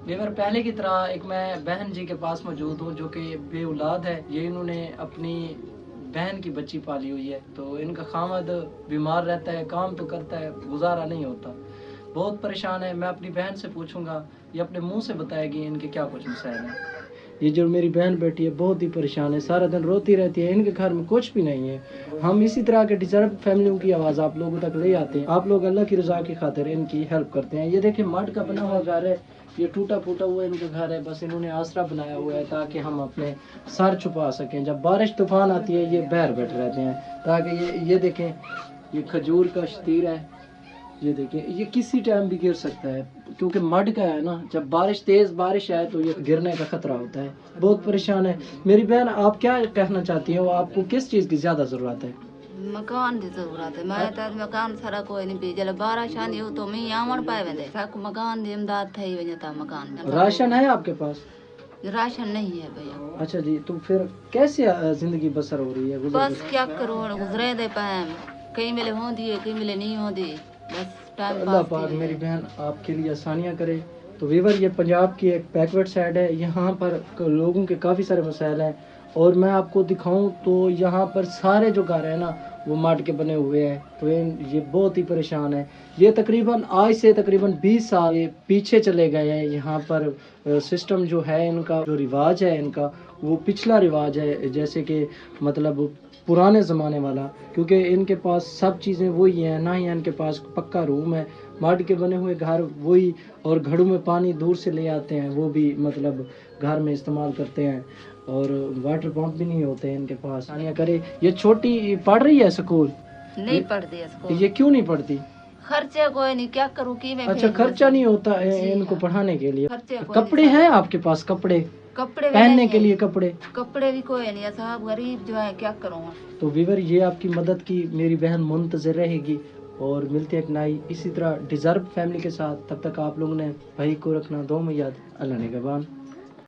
Weaver पहले की तरह एक मैं बहन जी के पास मौजूद हूँ जो कि बे औलाद है। ये इन्होंने अपनी बहन की बच्ची पाली हुई है, तो इनका खामद बीमार रहता है, काम तो करता है, गुजारा नहीं होता, बहुत परेशान है। मैं अपनी बहन से पूछूंगा, ये अपने मुंह से बताएगी इनके क्या कुछ मसाइल हैं। ये जो मेरी बहन बेटी है बहुत ही परेशान है, सारा दिन रोती रहती है, इनके घर में कुछ भी नहीं है। हम इसी तरह के डिजर्व फैमिलियों की आवाज़ आप लोगों तक ले आते हैं, आप लोग अल्लाह की रज़ा की खातिर इनकी हेल्प करते हैं। ये देखिए मड का बना हुआ घर है, ये टूटा फूटा हुआ इनका घर है, बस इन्होंने आसरा बनाया हुआ है ताकि हम अपने सर छुपा सकें। जब बारिश तूफान आती है ये बहर बैठ रहते हैं ताकि ये देखें, ये खजूर का शतीर है, ये देखें, ये किसी टाइम भी गिर सकता है क्योंकि मड का है ना। जब बारिश तेज बारिश आए तो ये गिरने का खतरा होता है। बहुत परेशान है मेरी बहन। आप क्या कहना चाहती हो, आपको किस चीज़ की ज़्यादा ज़रूरत है? मकान की जरूरत है। मैं तो मकान सारा कोई नहीं पी जल बारह शानी हो तो मैं आवन पाए वेंदे साक मकान दी इमदाद थई वजता मकान राशन है आपके पास? राशन नहीं है भैया। अच्छा जी, तो फिर कैसे जिंदगी बसर हो रही है? बस क्या करूं, गुजरे दे पाए, कई मिले होंदी है, कई मिले नहीं होंदी, बस टाइम अल्लाह पास पाक मेरी बहन आपके लिए आसानियाँ करे। तो वीवर ये पंजाब की एक बैकवर्ड साइड है, यहाँ पर लोगों के काफ़ी सारे मसाइल हैं। और मैं आपको दिखाऊं तो यहाँ पर सारे जो घर हैं ना वो माट के बने हुए हैं, तो ये बहुत ही परेशान है। ये तकरीबन आज से तकरीबन 20 साल ये पीछे चले गए हैं। यहाँ पर सिस्टम जो है इनका, जो रिवाज है इनका, वो पिछला रिवाज है, जैसे कि मतलब पुराने ज़माने वाला, क्योंकि इनके पास सब चीज़ें वही हैं, ना ही इनके पास पक्का रूम है। माट के बने हुए घर वही, और घड़ों में पानी दूर से ले आते हैं, वो भी मतलब घर में इस्तेमाल करते हैं, और वाटर पंप भी नहीं होते हैं इनके पास। आनिया करे, ये छोटी पढ़ रही है स्कूल? नहीं पढ़ती है स्कूल। ये क्यों नहीं पढ़ती? खर्चे कोई नहीं, क्या करूं की मैं। अच्छा, खर्चा नहीं होता है इनको पढ़ाने के लिए? खर्चे कोई कपड़े हैं आपके पास? कपड़े कपड़े पहनने के लिए कपड़े भी कोई नहीं है साहब, गरीब जो है, क्या करूँ। तो वीवर ये आपकी मदद की मेरी बहन मुंतज़िर रहेगी, और मिलते हैं एक नई इसी तरह डिज़र्व फैमिली के साथ। तब तक आप लोगों ने भाई को रखना दो में याद। अल्लाह ने गवान।